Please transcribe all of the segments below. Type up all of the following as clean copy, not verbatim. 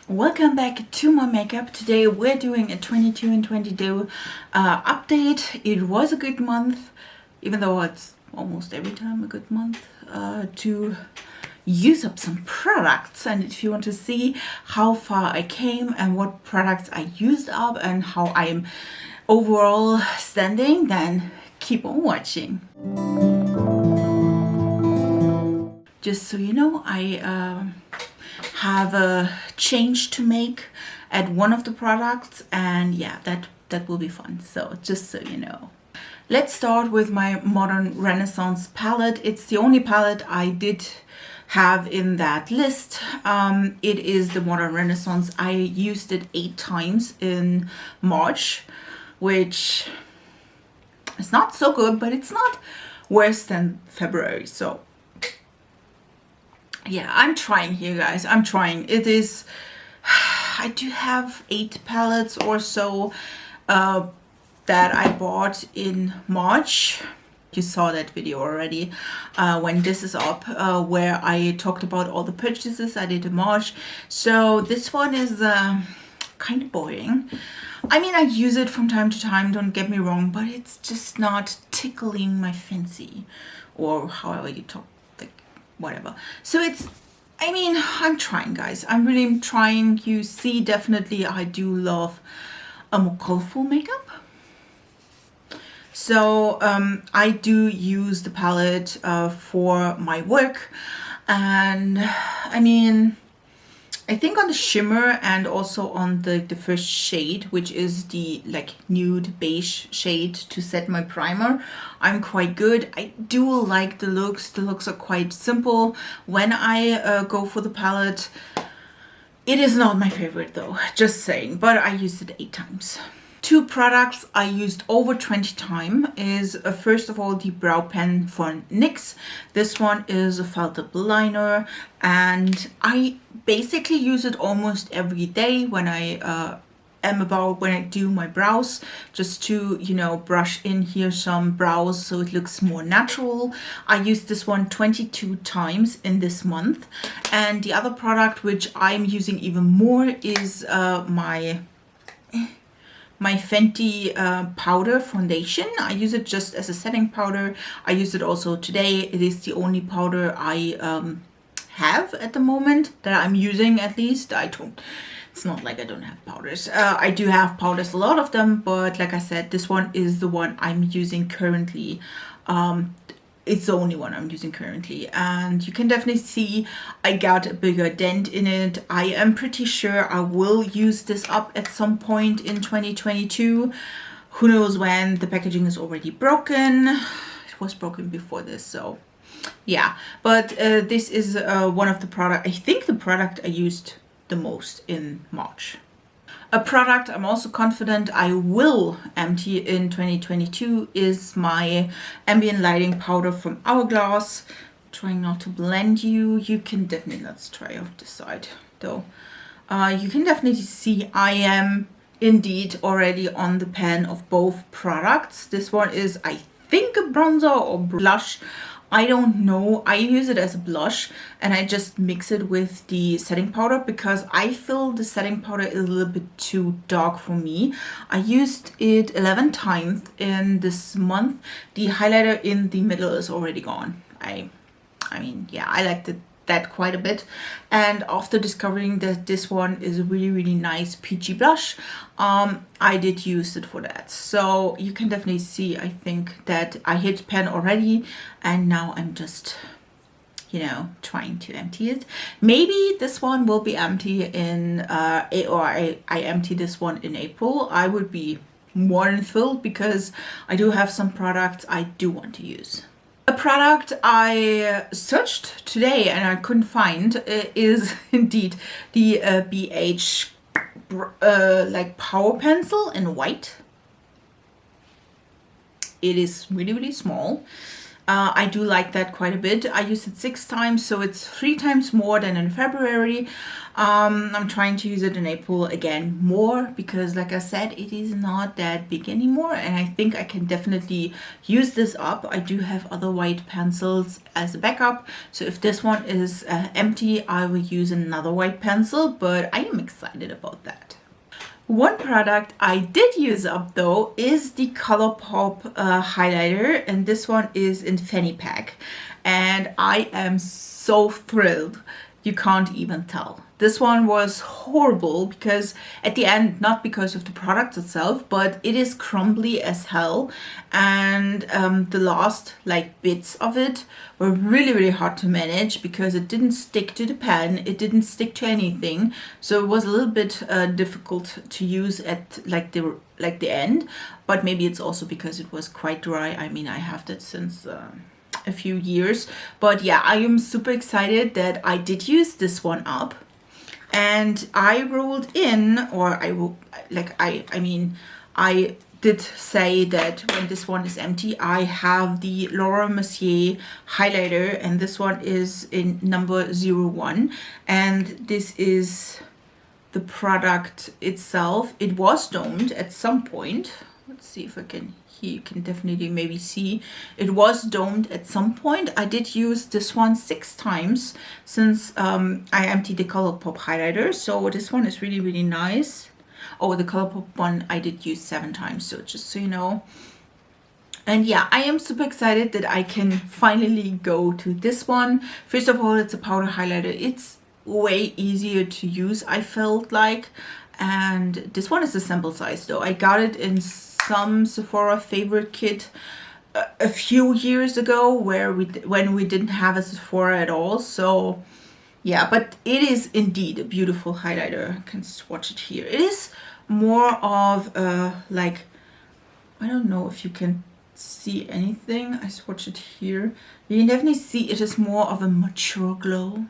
Welcome back to my makeup. Today we're doing a 22 and 22 update. It was a good month, even though it's almost every time a good month, to use up some products. And if you want to see how far I came and what products I used up and how I am overall standing, then keep on watching. Just so you know, I have a change to make at one of the products, and yeah, that will be fun. So just so you know, let's start with my Modern Renaissance palette. It's the only palette I did have in that list. It is the Modern Renaissance. I used it 8 times in March, which is not so good, but it's not worse than February. So yeah, I'm trying here, guys. I'm trying. It is, I do have 8 palettes or so that I bought in March. You saw that video already when this is up, where I talked about all the purchases I did in March. So this one is kind of boring. I mean, I use it from time to time, don't get me wrong, but it's just not tickling my fancy, or however you talk. Whatever. So it's, I mean, I'm trying, guys. I'm really trying. You see, definitely I do love a more colorful makeup. So I do use the palette for my work, and I mean, I think on the shimmer and also on the first shade, which is the like nude beige shade to set my primer, I'm quite good. I do like the looks. The looks are quite simple when I go for the palette. It is not my favorite though, just saying, but I used it 8 times. 2 products I used over 20 times is first of all the brow pen for NYX. This one is a felt tip liner, and I basically use it almost every day when I when I do my brows, just to, you know, brush in here some brows so it looks more natural. I used this one 22 times in this month. And the other product which I'm using even more is my Fenty powder foundation. I use it just as a setting powder. I use it also today. It is the only powder I have at the moment that I'm using, at least. It's not like I don't have powders. I do have powders, a lot of them, but like I said, this one is the one I'm using currently. It's the only one I'm using currently, and you can definitely see I got a bigger dent in it. I am pretty sure I will use this up at some point in 2022. Who knows when? The packaging is already broken. It was broken before this, so yeah. But this is one of the product, I think the product I used the most in March. A product I'm also confident I will empty in 2022 is my Ambient Lighting Powder from Hourglass. Trying not to blend you. You can definitely, let's try off this side though. You can definitely see I am indeed already on the pan of both products. This one is, I think, a bronzer or blush. I don't know. I use it as a blush, and I just mix it with the setting powder because I feel the setting powder is a little bit too dark for me. I used it 11 times in this month. The highlighter in the middle is already gone. I mean, yeah, I liked that quite a bit, and after discovering that this one is a really nice peachy blush, I did use it for that. So you can definitely see, I think, that I hit pan already, and now I'm just, you know, trying to empty it. Maybe this one will be empty in or I empty this one in April. I would be more than thrilled because I do have some products I do want to use. A product I searched today and I couldn't find is indeed the Beige like power pencil in white. It is really small. I do like that quite a bit. I used it 6 times, so it's 3 times more than in February. I'm trying to use it in April again more because, like I said, it is not that big anymore, and I think I can definitely use this up. I do have other white pencils as a backup, so if this one is empty, I will use another white pencil, but I am excited about that. One product I did use up though is the Colourpop highlighter, and this one is in Fanny Pack, and I am so thrilled. You can't even tell. This one was horrible because at the end, not because of the product itself, but it is crumbly as hell, and the last like bits of it were really hard to manage because it didn't stick to the pen, it didn't stick to anything, so it was a little bit difficult to use at like the end, but maybe it's also because it was quite dry. I mean, I have that since a few years, but yeah, I am super excited that I did use this one up, and I rolled in, or I did say that when this one is empty, I have the Laura Mercier highlighter, and this one is in number 01, and this is the product itself. It was domed at some point. Let's see if I can, here you can definitely maybe see it was domed at some point. I did use this one 6 times since I emptied the Colourpop highlighter, so this one is really nice. Oh, the Colourpop one I did use 7 times, so just so you know. And yeah, I am super excited that I can finally go to this one. First of all, it's a powder highlighter. It's way easier to use, I felt like. And this one is a sample size though. I got it in some Sephora favorite kit a few years ago when we didn't have a Sephora at all. So yeah, but it is indeed a beautiful highlighter. I can swatch it here. It is more of like, I don't know if you can see anything. I swatch it here. You can definitely see it is more of a mature glow.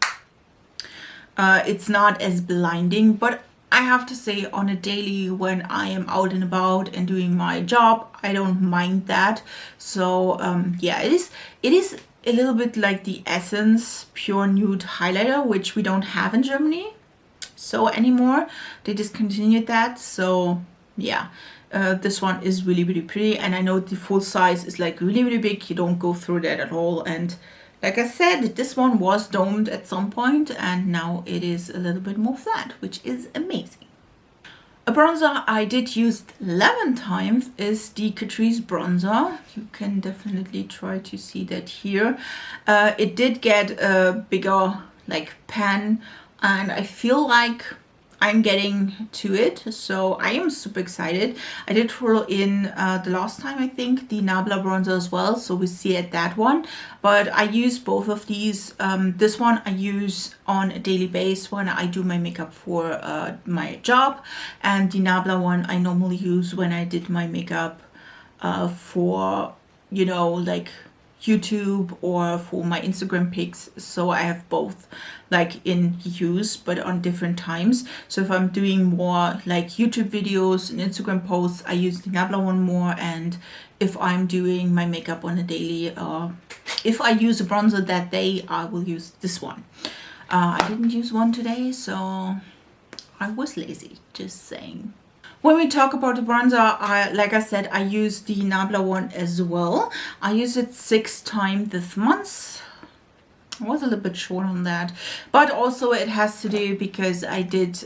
It's not as blinding, but I have to say on a daily when I am out and about and doing my job, I don't mind that. So yeah, it is a little bit like the Essence Pure Nude highlighter, which we don't have in Germany so anymore. They discontinued that. So yeah, this one is really pretty, and I know the full size is like really big. You don't go through that at all. And like I said, this one was domed at some point, and now it is a little bit more flat, which is amazing. A bronzer I did use 11 times is the Catrice Bronzer. You can definitely try to see that here. It did get a bigger like pan, and I feel like I'm getting to it, so I am super excited. I did roll in the last time, I think, the Nabla Bronzer as well, so we see at that one. But I use both of these. This one I use on a daily basis when I do my makeup for my job, and the Nabla one I normally use when I did my makeup for, you know, like YouTube or for my Instagram pics. So I have both like in use, but on different times. So if I'm doing more like YouTube videos and Instagram posts, I use the Nabla one more, and if I'm doing my makeup on a daily, if I use a bronzer that day, I will use this one. I didn't use one today, so I was lazy, just saying. When we talk about the bronzer, like I said, I use the Nabla one as well. I used it 6 times this month. I was a little bit short on that, but also it has to do because I did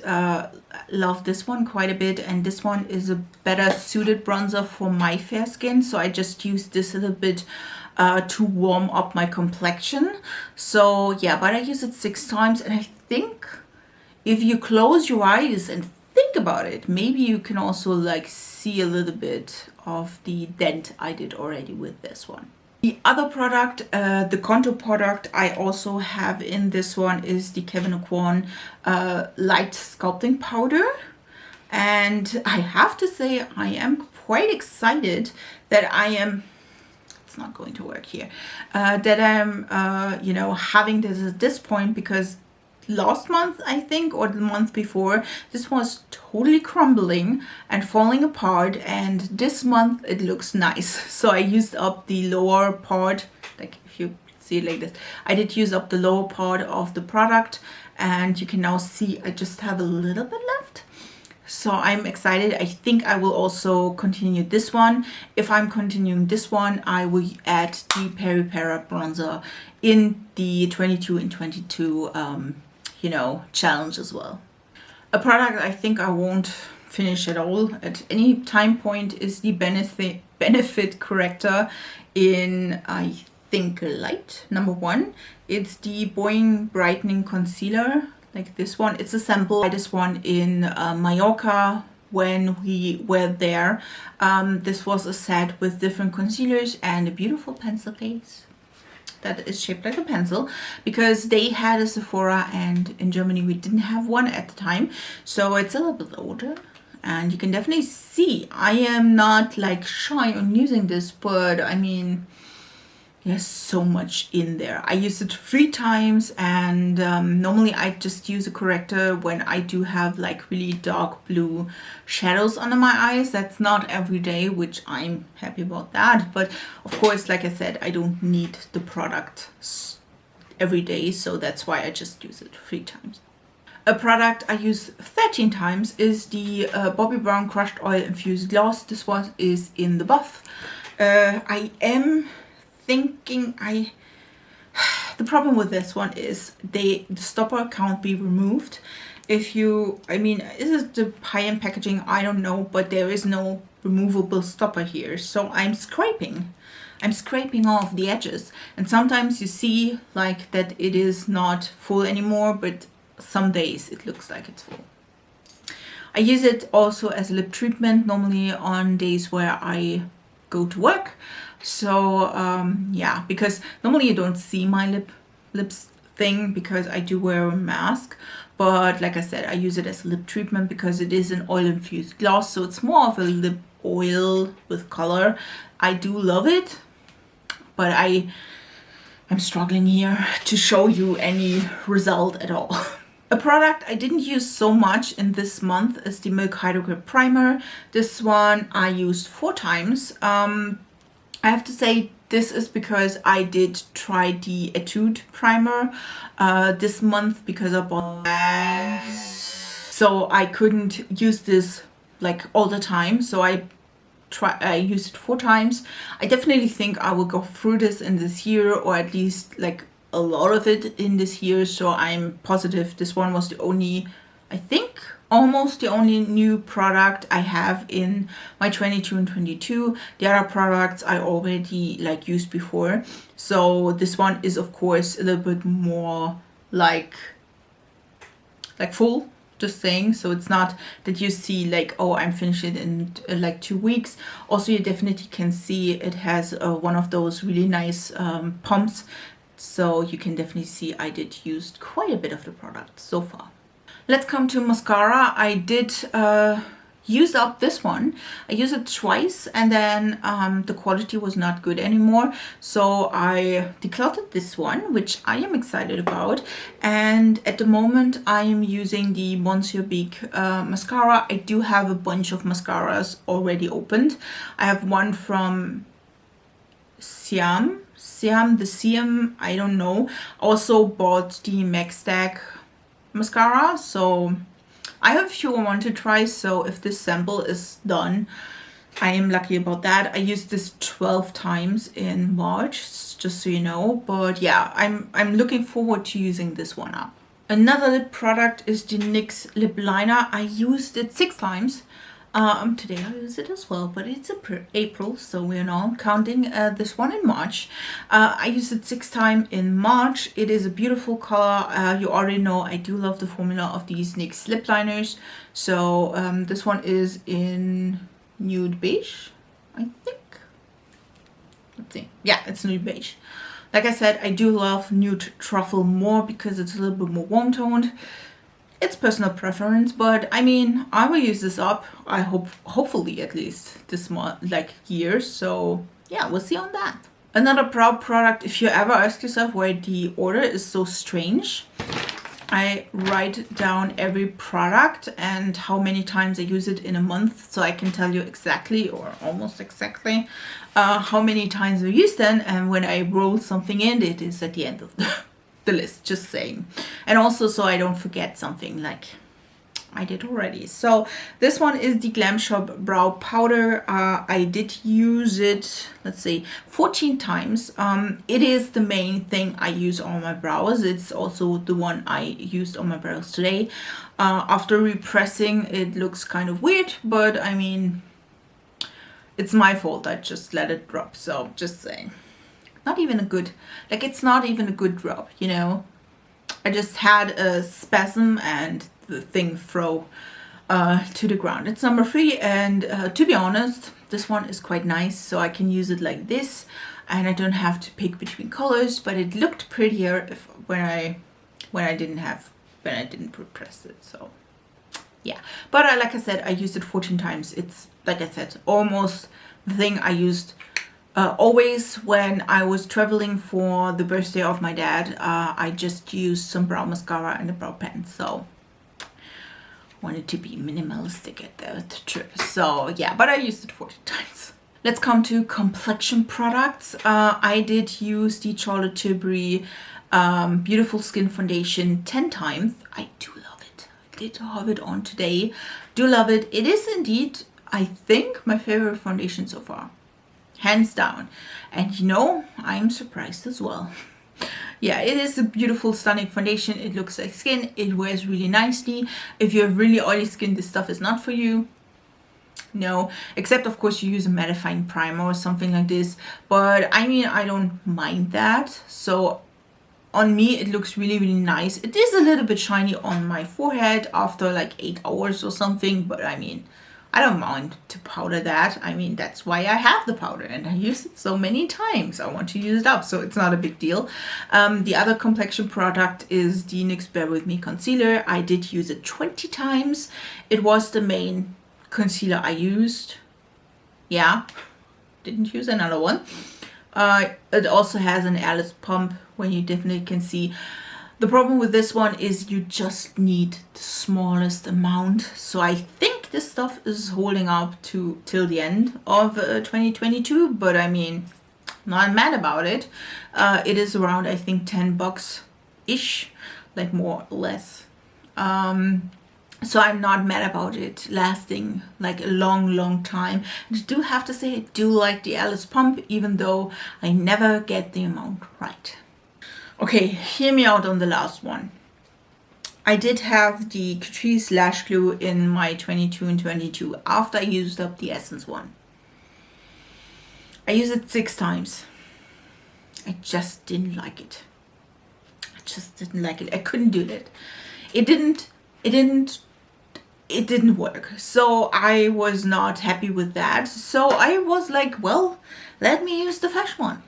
love this one quite a bit, and this one is a better suited bronzer for my fair skin, so I just used this a little bit to warm up my complexion. So yeah, but I use it 6 times, and I think if you close your eyes and think about it, maybe you can also like see a little bit of the dent I did already with this one. The other product, the contour product I also have in this one is the Kevyn Aucoin light sculpting powder, and I have to say I am quite excited that I am, it's not going to work here, that I'm you know, having this at this point, because last month, I think, or the month before, this was totally crumbling and falling apart, and this month it looks nice. So I used up the lower part like if you see it like this. I did use up the lower part of the product, and you can now see I just have a little bit left. So I'm excited. I think I will also continue this one. If I'm continuing this one, I will add the Peri Para bronzer in the 22 and 22 you know, challenge as well. A product I think I won't finish at all at any time point is the benefit corrector in, I think, light number 1. It's the Boing Brightening Concealer, like this one. It's a sample. I this one in Mallorca when we were there. This was a set with different concealers and a beautiful pencil case that is shaped like a pencil, because they had a Sephora and in Germany we didn't have one at the time. So it's a little bit older, and you can definitely see I am not like shy on using this, but I mean, there's so much in there. I used it 3 times, and normally I just use a corrector when I do have like really dark blue shadows under my eyes. That's not every day, which I'm happy about that. But of course, like I said, I don't need the product every day, so that's why I just use it 3 times. A product I use 13 times is the Bobbi Brown Crushed Oil-infused gloss. This one is in the buff. I am thinking the problem with this one is the stopper can't be removed. If you, I mean, is it the high-end packaging? I don't know, but there is no removable stopper here. So I'm scraping off the edges, and sometimes you see like that it is not full anymore, but some days it looks like it's full. I use it also as a lip treatment, normally on days where I go to work. So yeah, because normally you don't see my lips thing because I do wear a mask, but like I said, I use it as a lip treatment because it is an oil-infused gloss, so it's more of a lip oil with color. I do love it, but I'm struggling here to show you any result at all. A product I didn't use so much in this month is the Milk Hydrogrip Primer. This one I used 4 times. I have to say this is because I did try the Etude primer this month because I bought that. So I couldn't use this like all the time. So I used it 4 times. I definitely think I will go through this in this year, or at least like a lot of it in this year. So I'm positive this one was the only, I think, almost the only new product I have in my 22 and 22. The other products I already like used before. So this one is of course a little bit more like full, just saying. So it's not that you see like, oh, I'm finishing it in like 2 weeks. Also, you definitely can see it has one of those really nice pumps. So you can definitely see I did use quite a bit of the product so far. Let's come to mascara. I did use up this one. I used it twice, and then the quality was not good anymore. So I decluttered this one, which I am excited about. And at the moment I am using the Monsieur Big mascara. I do have a bunch of mascaras already opened. I have one from Siam, I don't know. Also bought the MAC Stack mascara, so I have a few I want to try. So if this sample is done, I am lucky about that. I used this 12 times in March, just so you know. But yeah, I'm looking forward to using this one up. Another lip product is the NYX Lip Liner. I used it 6 times. Today I use it as well, but it's April, so we're not counting this one in March. I used it 6 times in March. It is a beautiful color. You already know I do love the formula of these NYX lip liners. So this one is in Nude Beige, I think. Let's see. Yeah, it's Nude Beige. Like I said, I do love Nude Truffle more because it's a little bit more warm toned. It's personal preference, but I mean, I will use this up. I hopefully at least this month, like year. So yeah, we'll see on that. Another brow product, if you ever ask yourself why the order is so strange, I write down every product and how many times I use it in a month, so I can tell you exactly, or almost exactly, how many times I use them, and when I roll something in, it is at the end of the list, just saying. And also so I don't forget something like I did already. So this one is the Glamshop brow powder. I did use it, let's see, 14 times. It is the main thing I use on my brows. It's also the one I used on my brows today. After repressing, it looks kind of weird, but I mean, it's my fault. I just let it drop. So just saying, not even a good, like, it's not even a good drop, you know. I just had a spasm and the thing throw to the ground. It's number 3, and to be honest, this one is quite nice, so I can use it like this, and I don't have to pick between colors. But it looked prettier when I didn't repress it. So yeah, but like I said, I used it 14 times. It's, like I said, almost the thing I used always when I was traveling for the birthday of my dad. I just used some brow mascara and a brow pen, so wanted to be minimalistic at that trip. So yeah, but I used it 40 times. Let's come to complexion products. I did use the Charlotte Tilbury Beautiful Skin Foundation 10 times. I do love it. I did have it on today. Do love it. It is indeed, I think, my favorite foundation so far. Hands down. And you know, I'm surprised as well. Yeah, it is a beautiful, stunning foundation. It looks like skin. It wears really nicely. If you have really oily skin, this stuff is not for you. No, except of course you use a mattifying primer or something like this. But I mean, I don't mind that. So on me, it looks really, really nice. It is a little bit shiny on my forehead after like 8 hours or something. But I mean, I don't mind to powder that. I mean, that's why I have the powder and I use it so many times. I want to use it up, so it's not a big deal. The other complexion product is the NYX Bare With Me concealer. I did use it 20 times. It was the main concealer I used. Yeah, didn't use another one. It also has an airless pump, where you definitely can see. The problem with this one is you just need the smallest amount. So I think this stuff is holding up till the end of 2022. But I mean, not mad about it. It is around, I think, $10-ish, like more or less. So I'm not mad about it lasting like a long time. And I do have to say, I do like the Alice pump, even though I never get the amount right. Okay, hear me out on the last one. I did have the Catrice Lash Glue in my 22 and 22 after I used up the Essence one. I used it 6 times. I just didn't like it. I couldn't do it. It didn't work. So I was not happy with that. So I was like, well, let me use the Fresh one.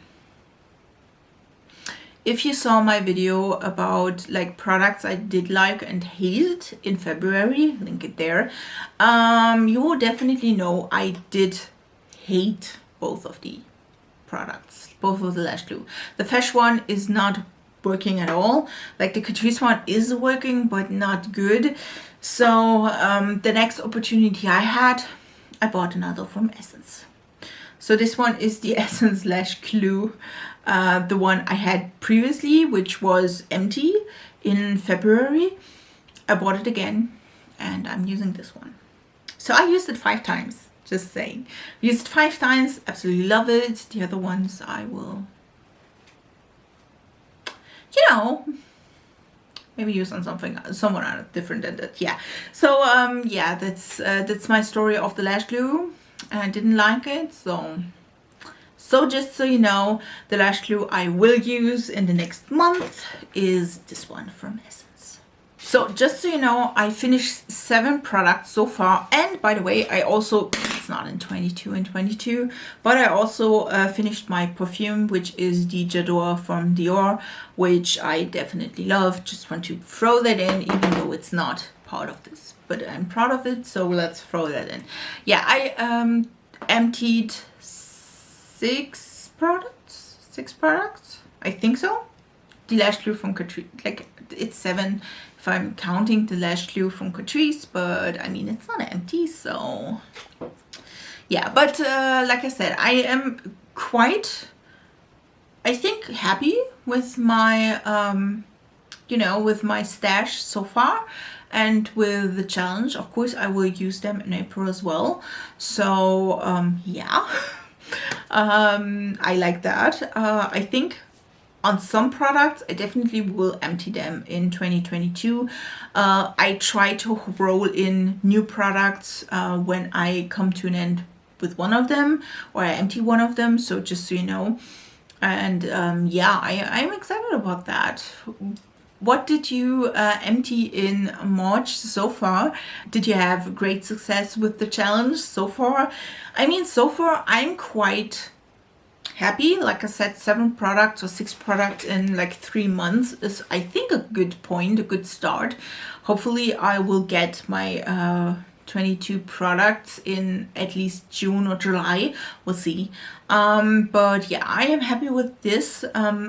If you saw my video about like products I did like and hated in February, link it there, you will definitely know I did hate both of the products, both of the lash glue. The Fresh one is not working at all. Like the Catrice one is working, but not good. So the next opportunity I had, I bought another from Essence. So this one is the Essence Lash Glue. The one I had previously, which was empty in February. I bought it again and I'm using this one. So I used it 5 times, just saying. Used it 5 times, absolutely love it. The other ones I will, you know, maybe use on someone different than that. Yeah. So yeah, that's my story of the lash glue. And I didn't like it, so just so you know, the lash glue I will use in the next month is this one from Essence. So just so you know, I finished 7 products so far. And by the way, I also, it's not in 22 and 22, but I also finished my perfume, which is the J'adore from Dior, which I definitely love. Just want to throw that in, even though it's not part of this, but I'm proud of it, so let's throw that in. Yeah, I emptied 6 products, I think so. The lash glue from Catrice, like it's 7, if I'm counting the lash glue from Catrice, but I mean, it's not empty, so yeah. But like I said, I am quite, I think, happy with my, you know, with my stash so far. And with the challenge, of course, I will use them in April as well. So yeah, I like that. I think on some products, I definitely will empty them in 2022. I try to roll in new products when I come to an end with one of them, or I empty one of them. So just so you know. And yeah, I'm excited about that. What did you empty in March so far? Did you have great success with the challenge so far? I mean, so far I'm quite happy. Like I said, 7 products or 6 products in like 3 months is, I think, a good point, a good start. Hopefully I will get my 22 products in at least June or July. We'll see. But yeah, I am happy with this.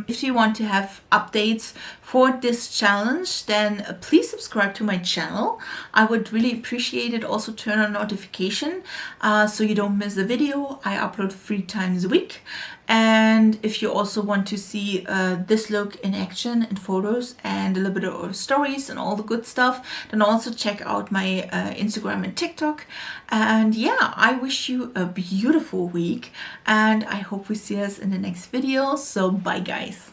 If you want to have updates for this challenge, then please subscribe to my channel. I would really appreciate it. Also turn on notification so you don't miss a video. I upload 3 times a week. And if you also want to see this look in action and photos and a little bit of stories and all the good stuff, then also check out my Instagram and TikTok. And yeah, I wish you a beautiful week, and I hope we see us in the next video. So bye guys.